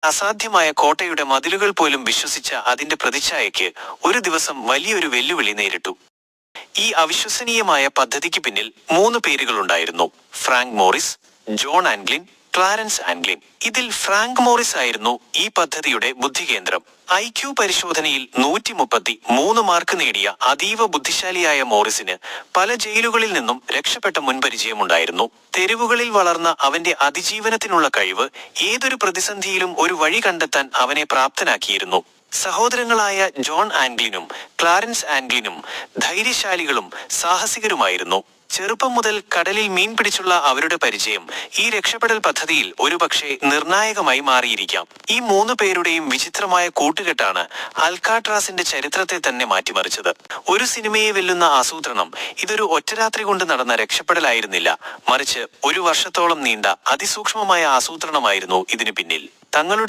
അസാധ്യമായ കോട്ടയുടെ മതിലുകൾ പോലും വിശ്വസിച്ച അതിന്റെ പ്രതിച്ഛായയ്ക്ക് ഒരു ദിവസം വലിയൊരു വെല്ലുവിളി നേരിട്ടു. ഈ അവിശ്വസനീയമായ പദ്ധതിക്ക് പിന്നിൽ 3 പേരുകളുണ്ടായിരുന്നു: ഫ്രാങ്ക് മോറിസ്, ജോൺ ആൻഗ്ലിൻ, ക്ലാരൻസ് ആൻഗ്ലിൻ. ഇതിൽ ഫ്രാങ്ക് മോറിസ് ആയിരുന്നു ഈ പദ്ധതിയുടെ ബുദ്ധികേന്ദ്രം. IQ പരിശോധനയിൽ 133 മാർക്ക് നേടിയ അതീവ ബുദ്ധിശാലിയായ മോറിസിന് പല ജയിലുകളിൽ നിന്നും രക്ഷപ്പെട്ട മുൻപരിചയമുണ്ടായിരുന്നു. തെരുവുകളിൽ വളർന്ന അവന്റെ അതിജീവനത്തിനുള്ള കഴിവ് ഏതൊരു പ്രതിസന്ധിയിലും ഒരു വഴി കണ്ടെത്താൻ അവനെ പ്രാപ്തനാക്കിയിരുന്നു. സഹോദരങ്ങളായ ജോൺ ആൻഗ്ലിനും ക്ലാരൻസ് ആൻഗ്ലിനും ധൈര്യശാലികളും സാഹസികരുമായിരുന്നു. ചെറുപ്പം മുതൽ കടലിൽ മീൻ പിടിച്ചുള്ള അവരുടെ പരിചയം ഈ രക്ഷപ്പെടൽ പദ്ധതിയിൽ ഒരുപക്ഷെ നിർണായകമായി മാറിയിരിക്കാം. ഈ 3 പേരുടെയും വിചിത്രമായ കൂട്ടുകെട്ടാണ് അൽക്കാട്രാസിന്റെ ചരിത്രത്തെ തന്നെ മാറ്റിമറിച്ചത്. ഒരു സിനിമയെ വെല്ലുന്ന ആസൂത്രണം ഇതൊരു ഒറ്റരാത്രി കൊണ്ട് നടന്ന രക്ഷപ്പെടലായിരുന്നില്ല, മറിച്ച് 1 വർഷത്തോളം നീണ്ട അതിസൂക്ഷ്മമായ ആസൂത്രണമായിരുന്നു ഇതിനു പിന്നിൽ. തങ്ങളുടെ